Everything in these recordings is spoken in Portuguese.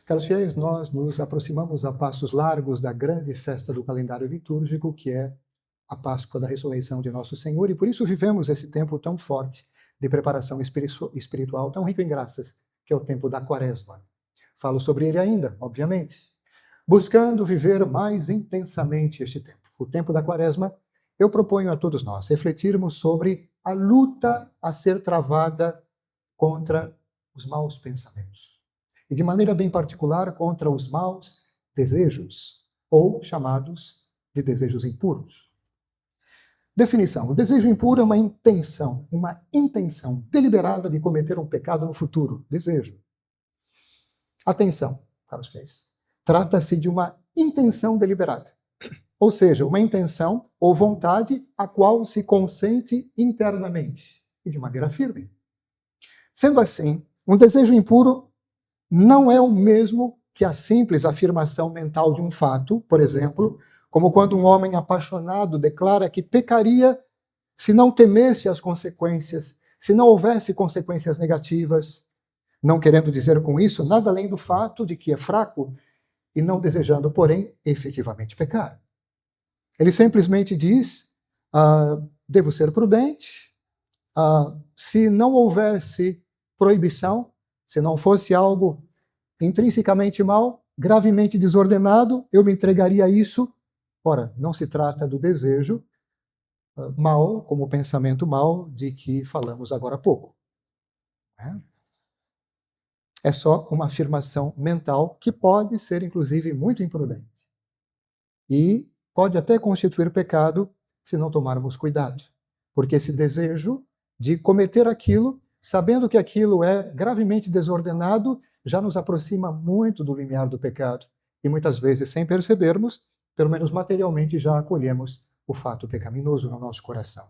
Caros fiéis, nós nos aproximamos a passos largos da grande festa do calendário litúrgico, que é a Páscoa da ressurreição de Nosso Senhor, e por isso vivemos esse tempo tão forte de preparação espiritual, tão rico em graças, que é o tempo da Quaresma. Falo sobre ele ainda, obviamente, buscando viver mais intensamente este tempo. O tempo da Quaresma, eu proponho a todos nós refletirmos sobre a luta a ser travada contra os maus pensamentos. E de maneira bem particular contra os maus desejos, ou chamados de desejos impuros. Definição: o desejo impuro é uma intenção deliberada de cometer um pecado no futuro. Desejo. Atenção, caros fiéis. Trata-se de uma intenção deliberada. Ou seja, uma intenção ou vontade a qual se consente internamente e de maneira firme. Sendo assim, um desejo impuro não é o mesmo que a simples afirmação mental de um fato, por exemplo, como quando um homem apaixonado declara que pecaria se não temesse as consequências, se não houvesse consequências negativas, não querendo dizer com isso nada além do fato de que é fraco e não desejando, porém, efetivamente pecar. Ele simplesmente diz, devo ser prudente, se não houvesse proibição, se não fosse algo intrinsecamente mal, gravemente desordenado, eu me entregaria a isso. Ora, não se trata do desejo mal, como o pensamento mal de que falamos agora há pouco. É só uma afirmação mental que pode ser, inclusive, muito imprudente. E pode até constituir pecado se não tomarmos cuidado. Porque esse desejo de cometer aquilo, sabendo que aquilo é gravemente desordenado, já nos aproxima muito do limiar do pecado. E muitas vezes, sem percebermos, pelo menos materialmente, já acolhemos o fato pecaminoso no nosso coração.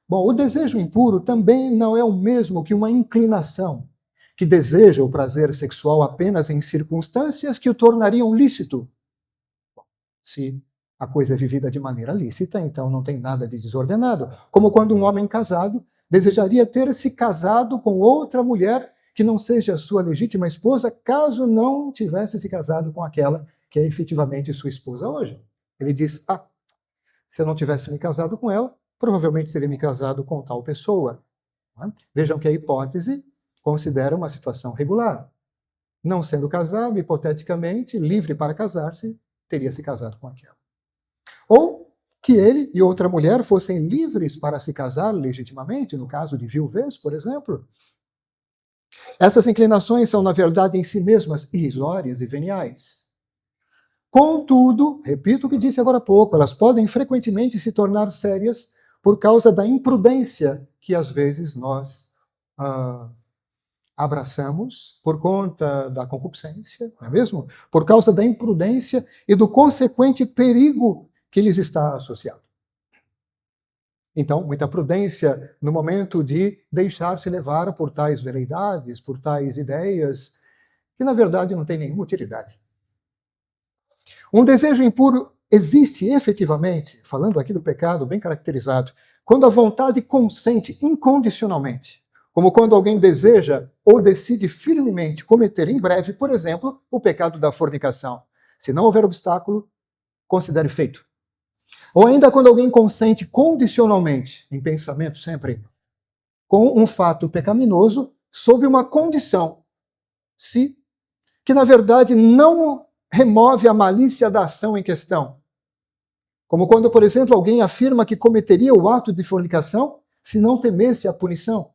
Bom, o desejo impuro também não é o mesmo que uma inclinação que deseja o prazer sexual apenas em circunstâncias que o tornariam lícito. Se a coisa é vivida de maneira lícita, então não tem nada de desordenado. Como quando um homem casado desejaria ter se casado com outra mulher que não seja sua legítima esposa, caso não tivesse se casado com aquela que é efetivamente sua esposa hoje. Ele diz, se eu não tivesse me casado com ela, provavelmente teria me casado com tal pessoa. Vejam que a hipótese considera uma situação regular. Não sendo casado, hipoteticamente, livre para casar-se, teria se casado com aquela. Ou que ele e outra mulher fossem livres para se casar legitimamente, no caso de viuvez, por exemplo. Essas inclinações são, na verdade, em si mesmas irrisórias e veniais. Contudo, repito o que disse agora há pouco, elas podem frequentemente se tornar sérias por causa da imprudência que às vezes nós abraçamos por conta da concupiscência, não é mesmo? Por causa da imprudência e do consequente perigo que lhes está associado. Então, muita prudência no momento de deixar-se levar por tais veleidades, por tais ideias, que na verdade não têm nenhuma utilidade. Um desejo impuro existe efetivamente, falando aqui do pecado bem caracterizado, quando a vontade consente incondicionalmente, como quando alguém deseja ou decide firmemente cometer em breve, por exemplo, o pecado da fornicação. Se não houver obstáculo, considere feito. Ou ainda quando alguém consente condicionalmente, em pensamento sempre, com um fato pecaminoso, sob uma condição, que na verdade não remove a malícia da ação em questão. Como quando, por exemplo, alguém afirma que cometeria o ato de fornicação se não temesse a punição.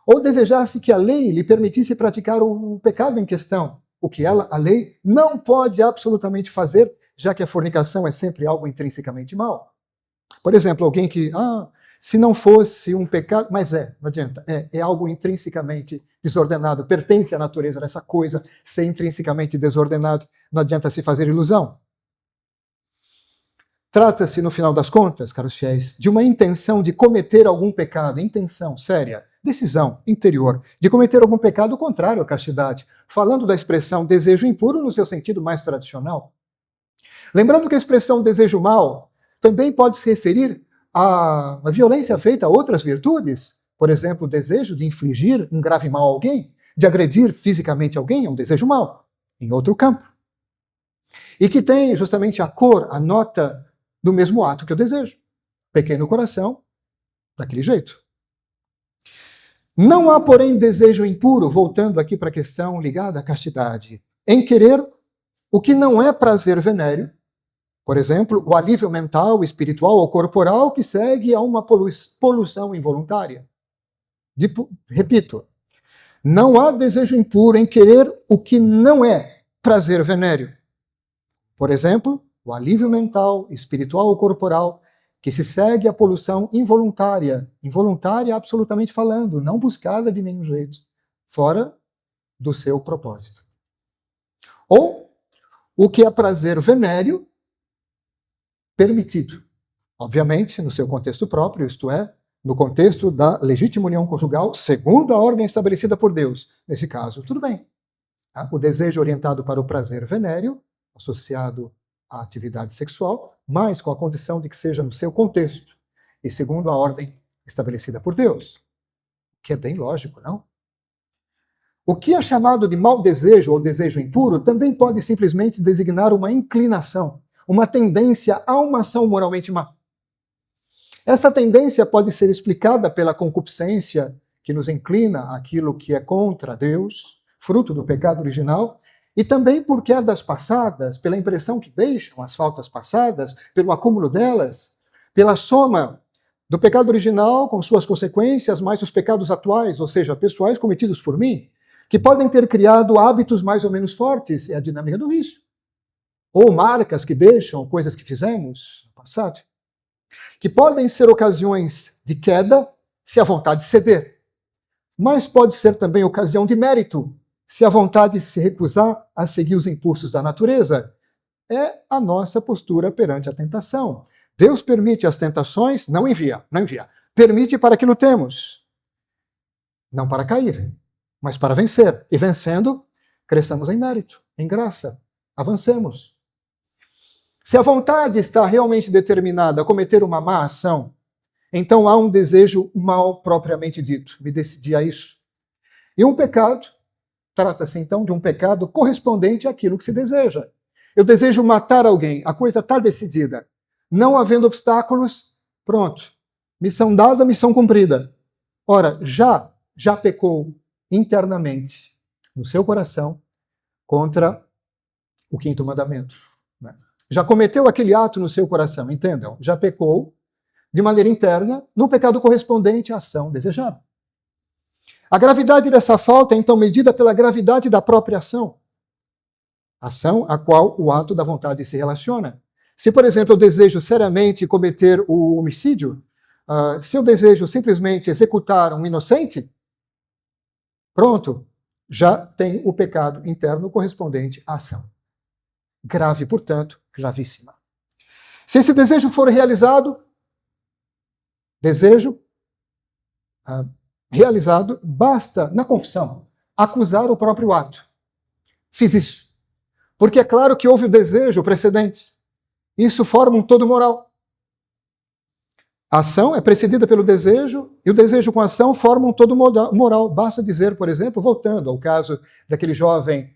Ou desejasse que a lei lhe permitisse praticar o pecado em questão, o que a lei, não pode absolutamente fazer, já que a fornicação é sempre algo intrinsecamente mal. Por exemplo, alguém que, se não fosse um pecado, mas não adianta, é algo intrinsecamente desordenado, pertence à natureza dessa coisa, ser intrinsecamente desordenado, não adianta se fazer ilusão. Trata-se, no final das contas, caros fiéis, de uma intenção de cometer algum pecado, intenção séria, decisão interior, de cometer algum pecado contrário à castidade, falando da expressão desejo impuro no seu sentido mais tradicional. Lembrando que a expressão desejo mal também pode se referir à violência feita a outras virtudes, por exemplo, o desejo de infligir um grave mal a alguém, de agredir fisicamente alguém, é um desejo mau, em outro campo. E que tem justamente a cor, a nota do mesmo ato que eu desejo. Pequei no coração, daquele jeito. Não há, porém, desejo impuro, voltando aqui para a questão ligada à castidade, em querer o que não é prazer venéreo, por exemplo, o alívio mental, espiritual ou corporal que segue a uma poluição involuntária. Repito, não há desejo impuro em querer o que não é prazer venéreo. Por exemplo, o alívio mental, espiritual ou corporal que se segue a poluição involuntária, involuntária absolutamente falando, não buscada de nenhum jeito, fora do seu propósito. Ou o que é prazer venéreo, permitido. Obviamente, no seu contexto próprio, isto é, no contexto da legítima união conjugal, segundo a ordem estabelecida por Deus. Nesse caso, tudo bem. O desejo orientado para o prazer venéreo, associado à atividade sexual, mas com a condição de que seja no seu contexto e segundo a ordem estabelecida por Deus. Que é bem lógico, não? O que é chamado de mau desejo ou desejo impuro também pode simplesmente designar uma inclinação, uma tendência a uma ação moralmente má. Essa tendência pode ser explicada pela concupiscência que nos inclina àquilo que é contra Deus, fruto do pecado original, e também por quedas passadas, pela impressão que deixam as faltas passadas, pelo acúmulo delas, pela soma do pecado original com suas consequências, mais os pecados atuais, ou seja, pessoais cometidos por mim, que podem ter criado hábitos mais ou menos fortes, é a dinâmica do vício. Ou marcas que deixam coisas que fizemos no passado, que podem ser ocasiões de queda se a vontade ceder, mas pode ser também ocasião de mérito se a vontade se recusar a seguir os impulsos da natureza. É a nossa postura perante a tentação. Deus permite as tentações, não envia. Permite para que lutemos, não para cair, mas para vencer. E vencendo, cresçamos em mérito, em graça, avancemos. Se a vontade está realmente determinada a cometer uma má ação, então há um desejo mal propriamente dito. Me decidi a isso. E um pecado, trata-se então de um pecado correspondente àquilo que se deseja. Eu desejo matar alguém, a coisa está decidida. Não havendo obstáculos, pronto. Missão dada, missão cumprida. Ora, já pecou internamente no seu coração contra o quinto mandamento. Já cometeu aquele ato no seu coração, entendam? Já pecou de maneira interna no pecado correspondente à ação desejada. A gravidade dessa falta é então medida pela gravidade da própria ação. Ação a qual o ato da vontade se relaciona. Se, por exemplo, eu desejo seriamente cometer o homicídio, se eu desejo simplesmente executar um inocente, pronto, já tem o pecado interno correspondente à ação. Grave, portanto, gravíssima. Se esse desejo for realizado, basta, na confissão, acusar o próprio ato. Fiz isso. Porque é claro que houve o desejo precedente. Isso forma um todo moral. A ação é precedida pelo desejo, e o desejo com a ação forma um todo moral. Basta dizer, por exemplo, voltando ao caso daquele jovem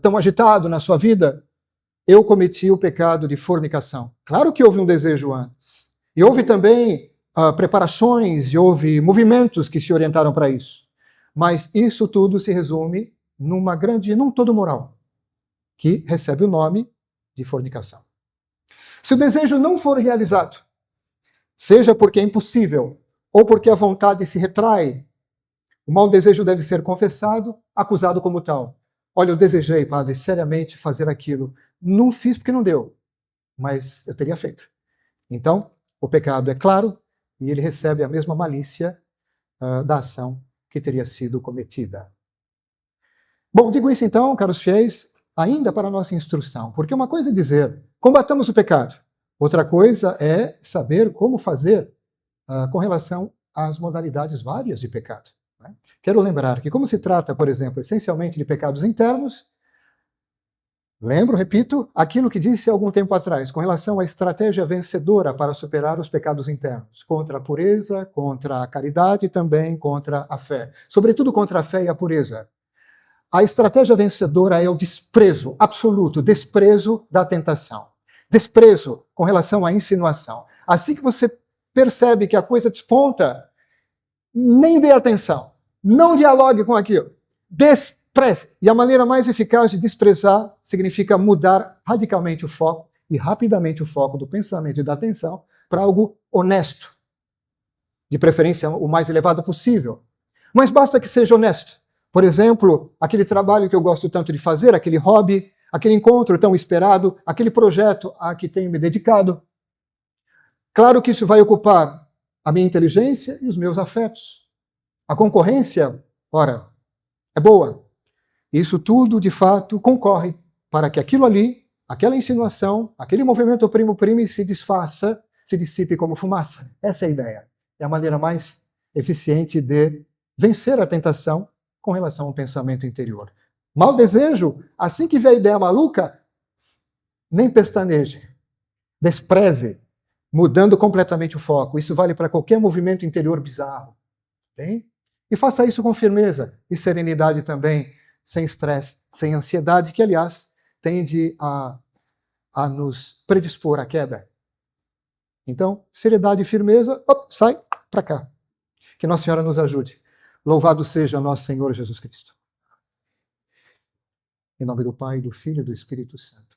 tão agitado na sua vida, eu cometi o pecado de fornicação. Claro que houve um desejo antes. E houve também preparações, e houve movimentos que se orientaram para isso. Mas isso tudo se resume num todo moral, que recebe o nome de fornicação. Se o desejo não for realizado, seja porque é impossível, ou porque a vontade se retrai, o mau desejo deve ser confessado, acusado como tal. Olha, eu desejei, padre, seriamente fazer aquilo. Não fiz porque não deu, mas eu teria feito. Então, o pecado é claro e ele recebe a mesma malícia da ação que teria sido cometida. Bom, digo isso então, caros fiéis, ainda para a nossa instrução, porque uma coisa é dizer, combatamos o pecado. Outra coisa é saber como fazer com relação às modalidades várias de pecado. Né? Quero lembrar que como se trata, por exemplo, essencialmente de pecados internos, Lembro, repito, aquilo que disse há algum tempo atrás, com relação à estratégia vencedora para superar os pecados internos, contra a pureza, contra a caridade e também contra a fé. Sobretudo contra a fé e a pureza. A estratégia vencedora é o desprezo absoluto, desprezo da tentação. Desprezo com relação à insinuação. Assim que você percebe que a coisa desponta, nem dê atenção, não dialogue com aquilo. Despreze. E a maneira mais eficaz de desprezar significa mudar radicalmente o foco e rapidamente o foco do pensamento e da atenção para algo honesto. De preferência o mais elevado possível. Mas basta que seja honesto. Por exemplo, aquele trabalho que eu gosto tanto de fazer, aquele hobby, aquele encontro tão esperado, aquele projeto a que tenho me dedicado. Claro que isso vai ocupar a minha inteligência e os meus afetos. A concorrência, ora, é boa. Isso tudo, de fato, concorre para que aquilo ali, aquela insinuação, aquele movimento primo-prime se desfaça, se dissipe como fumaça. Essa é a ideia. É a maneira mais eficiente de vencer a tentação com relação ao pensamento interior. Mau desejo, assim que vê a ideia maluca, nem pestaneje. Despreze, mudando completamente o foco. Isso vale para qualquer movimento interior bizarro. Bem? E faça isso com firmeza e serenidade também, sem estresse, sem ansiedade, que, aliás, tende a nos predispor à queda. Então, seriedade e firmeza, sai para cá. Que Nossa Senhora nos ajude. Louvado seja nosso Senhor Jesus Cristo. Em nome do Pai, do Filho e do Espírito Santo.